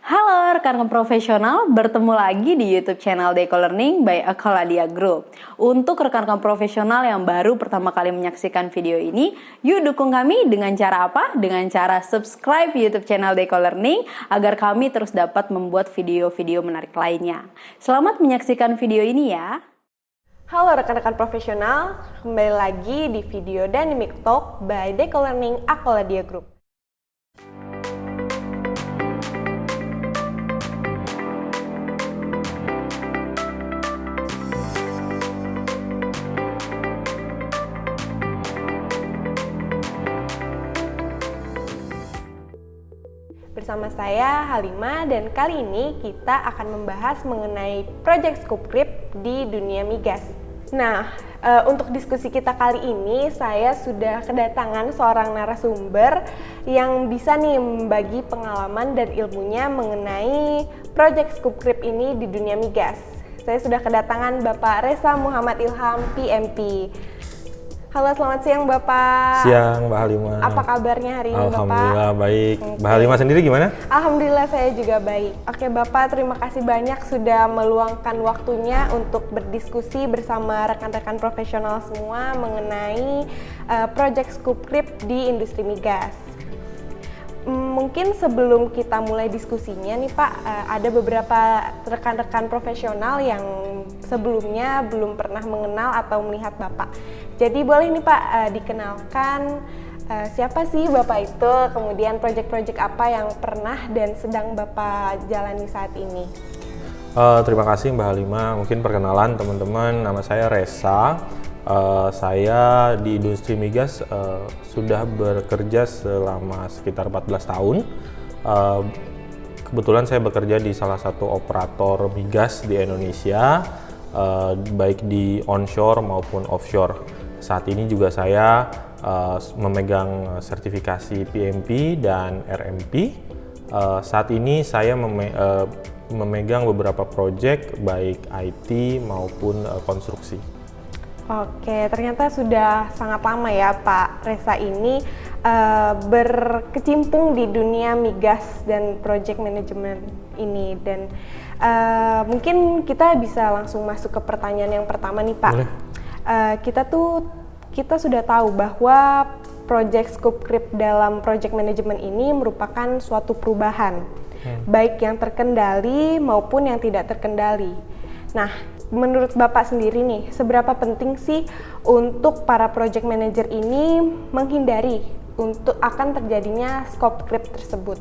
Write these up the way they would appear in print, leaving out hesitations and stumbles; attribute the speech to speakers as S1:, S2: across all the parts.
S1: Halo rekan profesional, bertemu lagi di YouTube channel Deco Learning by Akaladia Group. Untuk rekan-rekan profesional yang baru pertama kali menyaksikan video ini, yuk dukung kami dengan cara apa? Dengan cara subscribe YouTube channel Deco Learning agar kami terus dapat membuat video-video menarik lainnya. Selamat menyaksikan video ini ya.
S2: Halo rekan-rekan profesional, kembali lagi di video Dynamic Talk by Deco Learning Akaladia Group. Bersama saya Halima dan kali ini kita akan membahas mengenai Project Scope Creep di dunia migas. Nah, untuk diskusi kita kali ini saya sudah kedatangan seorang narasumber yang bisa nih membagi pengalaman dan ilmunya mengenai Project Scope Creep ini di dunia migas. Saya sudah kedatangan Bapak Reza Muhammad Ilham, PMP. Halo, selamat siang Bapak.
S3: Siang Mbak Halima.
S2: Apa kabarnya hari ini Bapak?
S3: Alhamdulillah baik.
S2: Okay.
S3: Mbak Halima sendiri gimana?
S2: Alhamdulillah saya juga baik. Oke Bapak, terima kasih banyak sudah meluangkan waktunya untuk berdiskusi bersama rekan-rekan profesional semua mengenai Project Scope Creep di industri migas. Mungkin sebelum kita mulai diskusinya nih Pak, ada beberapa rekan-rekan profesional yang sebelumnya belum pernah mengenal atau melihat Bapak. Jadi boleh nih Pak dikenalkan siapa sih Bapak itu, kemudian proyek-proyek apa yang pernah dan sedang Bapak jalani saat ini.
S3: Terima kasih Mbak Halima. Mungkin perkenalan teman-teman, nama saya Reza. Saya di industri migas sudah bekerja selama sekitar 14 tahun. Kebetulan saya bekerja di salah satu operator migas di Indonesia, baik di onshore maupun offshore. Saat ini juga saya memegang sertifikasi PMP dan RMP. Saat ini saya memegang beberapa proyek baik IT maupun konstruksi.
S2: Oke, ternyata sudah sangat lama ya Pak Reza ini berkecimpung di dunia migas dan project management ini, dan mungkin kita bisa langsung masuk ke pertanyaan yang pertama nih Pak. Boleh. Kita sudah tahu bahwa Project Scope Creep dalam project management ini merupakan suatu perubahan, baik yang terkendali maupun yang tidak terkendali. Nah, menurut Bapak sendiri nih, seberapa penting sih untuk para project manager ini menghindari untuk akan terjadinya scope creep tersebut?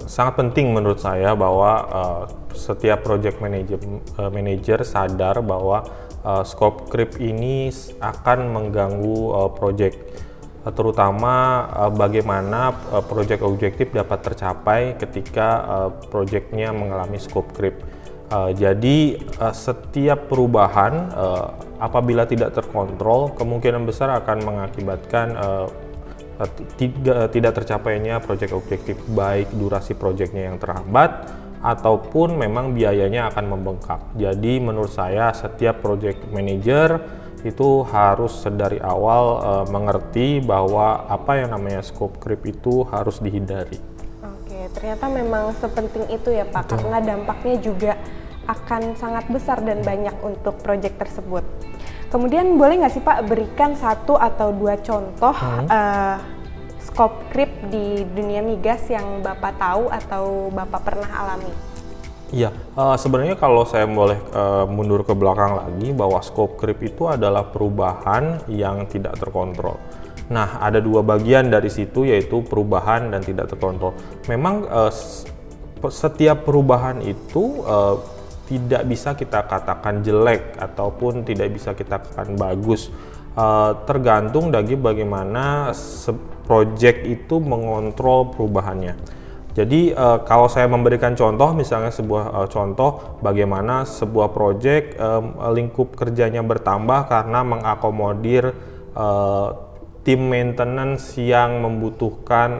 S3: Sangat penting menurut saya bahwa setiap project manager sadar bahwa scope creep ini akan mengganggu project, terutama bagaimana project objektif dapat tercapai ketika projectnya mengalami scope creep. Jadi setiap perubahan apabila tidak terkontrol kemungkinan besar akan mengakibatkan tidak tercapainya proyek objektif, baik durasi proyeknya yang terhambat ataupun memang biayanya akan membengkak. Jadi menurut saya setiap project manager itu harus dari awal mengerti bahwa apa yang namanya scope creep itu harus dihindari.
S2: Oke, ternyata memang sepenting itu ya Pak. Betul. Karena dampaknya juga akan sangat besar dan banyak untuk proyek tersebut. Kemudian boleh nggak sih Pak berikan satu atau dua contoh scope creep di dunia migas yang Bapak tahu atau Bapak pernah alami?
S3: Iya, sebenarnya kalau saya boleh mundur ke belakang lagi, bahwa scope creep itu adalah perubahan yang tidak terkontrol. Nah, ada dua bagian dari situ, yaitu perubahan dan tidak terkontrol. Memang setiap perubahan itu tidak bisa kita katakan jelek ataupun tidak bisa kita katakan bagus, tergantung dari bagaimana project itu mengontrol perubahannya. Jadi kalau saya memberikan contoh, misalnya sebuah contoh bagaimana sebuah project lingkup kerjanya bertambah karena mengakomodir tim maintenance yang membutuhkan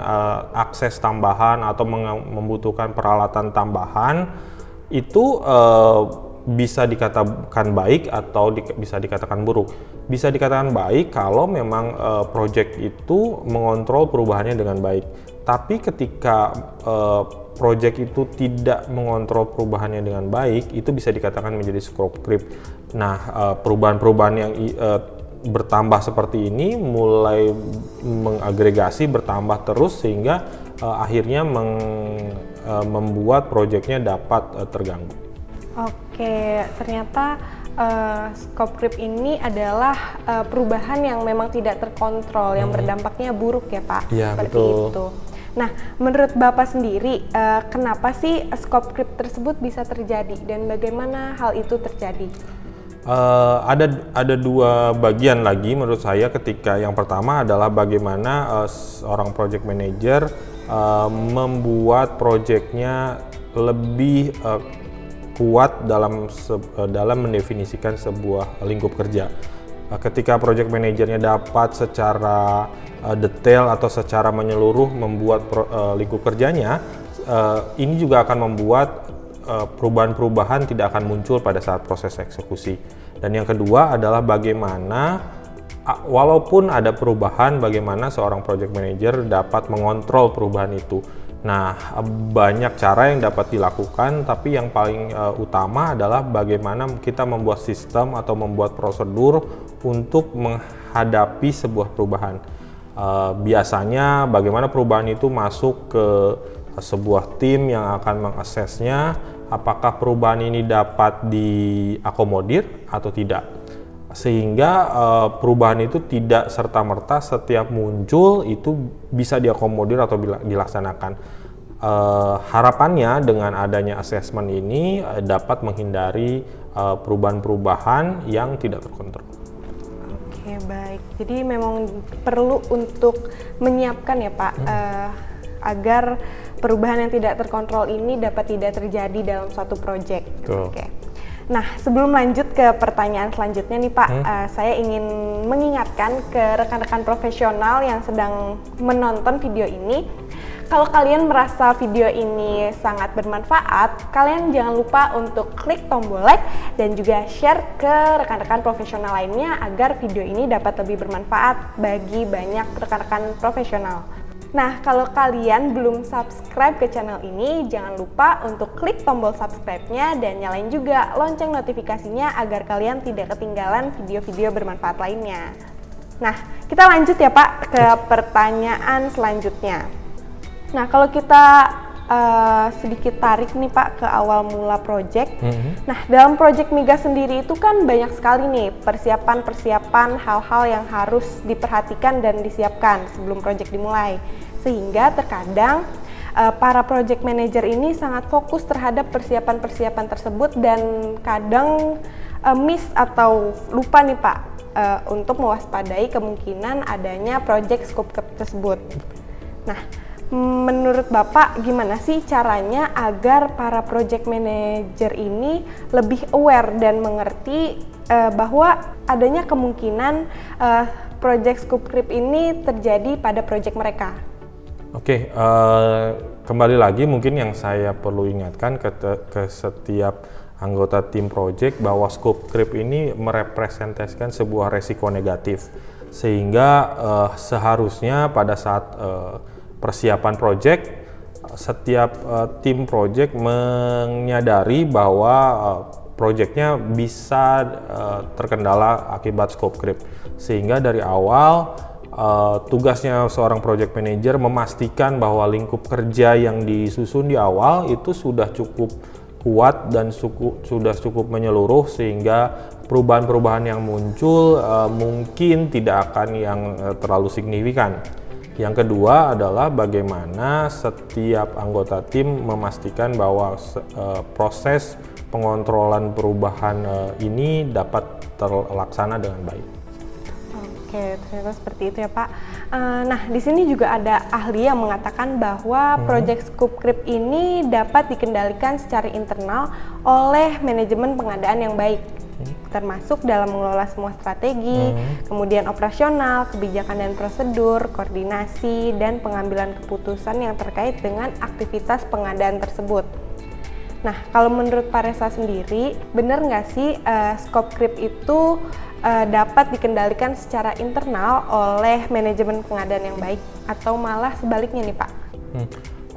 S3: akses tambahan atau membutuhkan peralatan tambahan, itu bisa dikatakan baik atau bisa dikatakan buruk. Bisa dikatakan baik kalau memang project itu mengontrol perubahannya dengan baik. Tapi ketika project itu tidak mengontrol perubahannya dengan baik, itu bisa dikatakan menjadi scope creep. Nah, perubahan-perubahan yang bertambah seperti ini mulai mengagregasi, bertambah terus sehingga akhirnya membuat projectnya dapat terganggu.
S2: Oke, ternyata scope creep ini adalah perubahan yang memang tidak terkontrol, yang berdampaknya buruk ya Pak?
S3: Iya,
S2: seperti
S3: betul.
S2: itu. Nah, menurut Bapak sendiri, kenapa sih scope creep tersebut bisa terjadi dan bagaimana hal itu terjadi?
S3: Ada dua bagian lagi menurut saya. Ketika yang pertama adalah bagaimana seorang project manager membuat projectnya lebih kuat dalam mendefinisikan sebuah lingkup kerja. Ketika project manajernya dapat secara detail atau secara menyeluruh membuat lingkup kerjanya, ini juga akan membuat perubahan-perubahan tidak akan muncul pada saat proses eksekusi. Dan yang kedua adalah bagaimana walaupun ada perubahan, bagaimana seorang project manager dapat mengontrol perubahan itu. Nah, banyak cara yang dapat dilakukan, tapi yang paling utama adalah bagaimana kita membuat sistem atau membuat prosedur untuk menghadapi sebuah perubahan. Biasanya bagaimana perubahan itu masuk ke sebuah tim yang akan mengaksesnya, apakah perubahan ini dapat diakomodir atau tidak. Sehingga perubahan itu tidak serta-merta setiap muncul itu bisa diakomodir atau dilaksanakan. Harapannya dengan adanya assessment ini dapat menghindari perubahan-perubahan yang tidak terkontrol.
S2: Oke, baik. Jadi memang perlu untuk menyiapkan ya Pak, agar perubahan yang tidak terkontrol ini dapat tidak terjadi dalam suatu proyek. Oke. Nah, sebelum lanjut ke pertanyaan selanjutnya nih Pak, saya ingin mengingatkan ke rekan-rekan profesional yang sedang menonton video ini, kalau kalian merasa video ini sangat bermanfaat, kalian jangan lupa untuk klik tombol like dan juga share ke rekan-rekan profesional lainnya agar video ini dapat lebih bermanfaat bagi banyak rekan-rekan profesional. Nah, kalau kalian belum subscribe ke channel ini, jangan lupa untuk klik tombol subscribe-nya dan nyalain juga lonceng notifikasinya agar kalian tidak ketinggalan video-video bermanfaat lainnya. Nah, kita lanjut ya Pak ke pertanyaan selanjutnya. Nah, kalau kita sedikit tarik nih Pak ke awal mula project. Nah, dalam project migas sendiri itu kan banyak sekali nih persiapan-persiapan hal-hal yang harus diperhatikan dan disiapkan sebelum project dimulai. Sehingga terkadang para project manager ini sangat fokus terhadap persiapan-persiapan tersebut dan kadang miss atau lupa nih Pak untuk mewaspadai kemungkinan adanya project scope tersebut. Nah, menurut Bapak gimana sih caranya agar para project manager ini lebih aware dan mengerti bahwa adanya kemungkinan project scope creep ini terjadi pada project mereka?
S3: Oke, kembali lagi mungkin yang saya perlu ingatkan ke setiap anggota tim project bahwa scope creep ini merepresentasikan sebuah resiko negatif, sehingga seharusnya pada saat persiapan project, setiap tim project menyadari bahwa projectnya bisa terkendala akibat scope creep, sehingga dari awal tugasnya seorang project manager memastikan bahwa lingkup kerja yang disusun di awal itu sudah cukup kuat dan sudah cukup menyeluruh, sehingga perubahan-perubahan yang muncul mungkin tidak akan yang terlalu signifikan. Yang kedua adalah bagaimana setiap anggota tim memastikan bahwa proses pengontrolan perubahan ini dapat terlaksana dengan baik.
S2: Oke, ternyata seperti itu ya Pak. Nah, di sini juga ada ahli yang mengatakan bahwa project scope creep ini dapat dikendalikan secara internal oleh manajemen pengadaan yang baik, termasuk dalam mengelola semua strategi, kemudian operasional, kebijakan dan prosedur, koordinasi, dan pengambilan keputusan yang terkait dengan aktivitas pengadaan tersebut. Nah, kalau menurut Pak Reza sendiri, benar nggak sih scope creep itu dapat dikendalikan secara internal oleh manajemen pengadaan yang baik, atau malah sebaliknya nih Pak?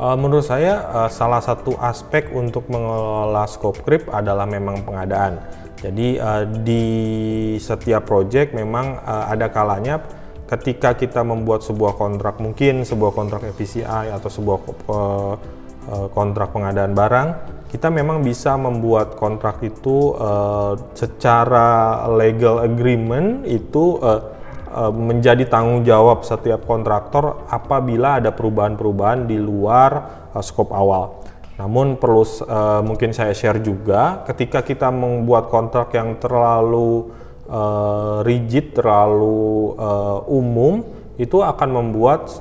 S3: Menurut saya salah satu aspek untuk mengelola scope creep adalah memang pengadaan. Jadi di setiap project memang ada kalanya ketika kita membuat sebuah kontrak, mungkin sebuah kontrak FVCI atau sebuah kontrak pengadaan barang, kita memang bisa membuat kontrak itu secara legal agreement itu menjadi tanggung jawab setiap kontraktor apabila ada perubahan-perubahan di luar skop awal. Namun perlu mungkin saya share juga, ketika kita membuat kontrak yang terlalu rigid, terlalu umum, itu akan membuat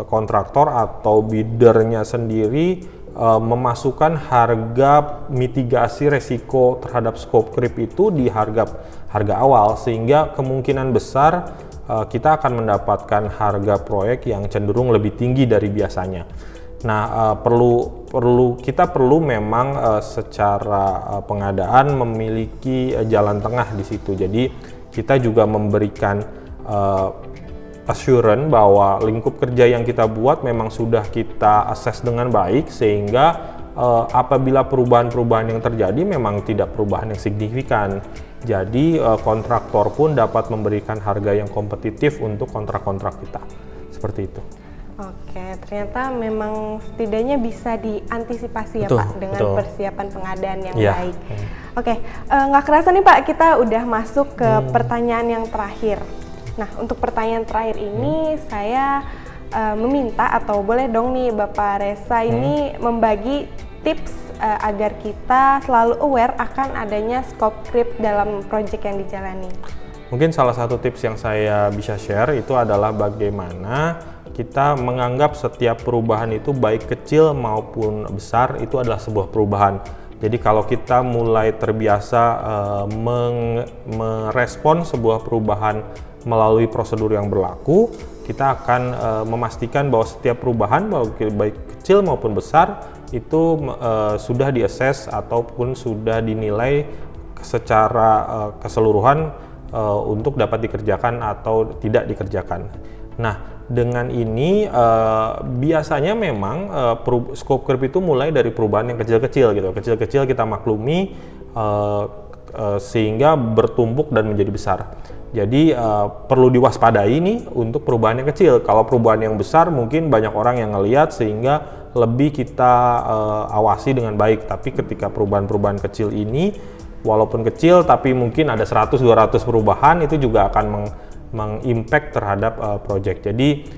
S3: kontraktor atau biddernya sendiri memasukkan harga mitigasi resiko terhadap scope creep itu di harga awal, sehingga kemungkinan besar kita akan mendapatkan harga proyek yang cenderung lebih tinggi dari biasanya. Nah, kita perlu memang secara pengadaan memiliki jalan tengah di situ. Jadi kita juga memberikan assurance bahwa lingkup kerja yang kita buat memang sudah kita assess dengan baik, sehingga apabila perubahan-perubahan yang terjadi memang tidak perubahan yang signifikan. Jadi kontraktor pun dapat memberikan harga yang kompetitif untuk kontrak-kontrak kita. Seperti itu.
S2: Oke, ternyata memang setidaknya bisa diantisipasi ya
S3: Betul,
S2: Pak dengan
S3: betul.
S2: persiapan pengadaan yang
S3: Iya.
S2: baik. Oke, nggak kerasa nih Pak, kita udah masuk ke pertanyaan yang terakhir. Nah, untuk pertanyaan terakhir ini saya meminta atau boleh dong nih Bapak Reza ini membagi tips agar kita selalu aware akan adanya scope creep dalam proyek yang dijalani.
S3: Mungkin salah satu tips yang saya bisa share itu adalah bagaimana kita menganggap setiap perubahan itu baik kecil maupun besar itu adalah sebuah perubahan. Jadi kalau kita mulai terbiasa merespon sebuah perubahan melalui prosedur yang berlaku, kita akan memastikan bahwa setiap perubahan baik kecil maupun besar itu sudah diassess ataupun sudah dinilai secara keseluruhan untuk dapat dikerjakan atau tidak dikerjakan. Nah, dengan ini biasanya memang scope creep itu mulai dari perubahan yang kecil-kecil gitu. Kecil-kecil kita maklumi sehingga bertumpuk dan menjadi besar. Jadi perlu diwaspadai nih untuk perubahan yang kecil. Kalau perubahan yang besar mungkin banyak orang yang ngelihat sehingga lebih kita awasi dengan baik. Tapi ketika perubahan-perubahan kecil ini walaupun kecil tapi mungkin ada 100-200 perubahan, itu juga akan mengimpact terhadap project. Jadi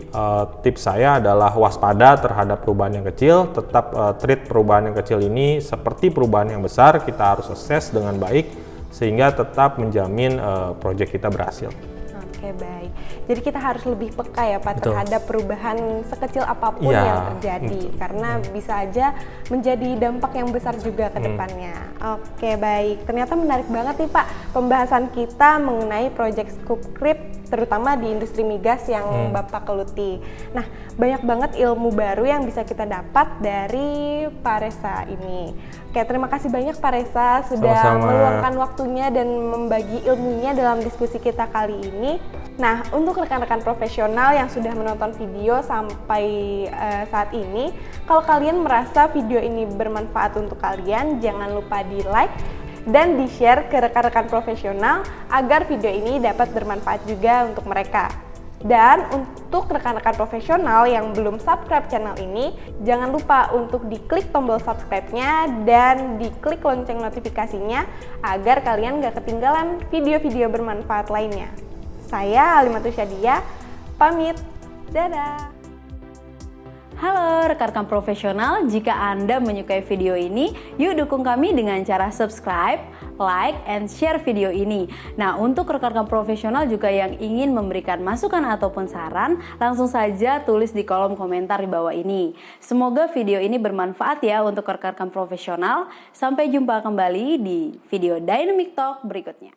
S3: tips saya adalah waspada terhadap perubahan yang kecil, tetap treat perubahan yang kecil ini seperti perubahan yang besar. Kita harus assess dengan baik sehingga tetap menjamin project kita berhasil.
S2: Oke, baik. Jadi kita harus lebih peka ya Pak
S3: Betul.
S2: terhadap perubahan sekecil apapun
S3: Iya,
S2: yang terjadi, karena bisa aja menjadi dampak yang besar juga ke depannya. Oke, baik. Ternyata menarik banget nih Pak pembahasan kita mengenai project scope creep, terutama di industri migas yang Bapak geluti. Nah, banyak banget ilmu baru yang bisa kita dapat dari Pak Reza ini. Oke, terima kasih banyak Pak Reza sudah
S3: Sama-sama.
S2: meluangkan waktunya dan membagi ilmunya dalam diskusi kita kali ini. Nah, untuk rekan-rekan profesional yang sudah menonton video sampai saat ini, kalau kalian merasa video ini bermanfaat untuk kalian, jangan lupa di-like dan di-share ke rekan-rekan profesional agar video ini dapat bermanfaat juga untuk mereka. Dan untuk rekan-rekan profesional yang belum subscribe channel ini, jangan lupa untuk diklik tombol subscribe-nya dan diklik lonceng notifikasinya agar kalian gak ketinggalan video-video bermanfaat lainnya. Saya Alimatus Syadia, pamit, dadah!
S1: Halo rekan-rekan profesional, jika Anda menyukai video ini, yuk dukung kami dengan cara subscribe, like, and share video ini. Nah, untuk rekan-rekan profesional juga yang ingin memberikan masukan ataupun saran, langsung saja tulis di kolom komentar di bawah ini. Semoga video ini bermanfaat ya untuk rekan-rekan profesional. Sampai jumpa kembali di video Dynamic Talk berikutnya.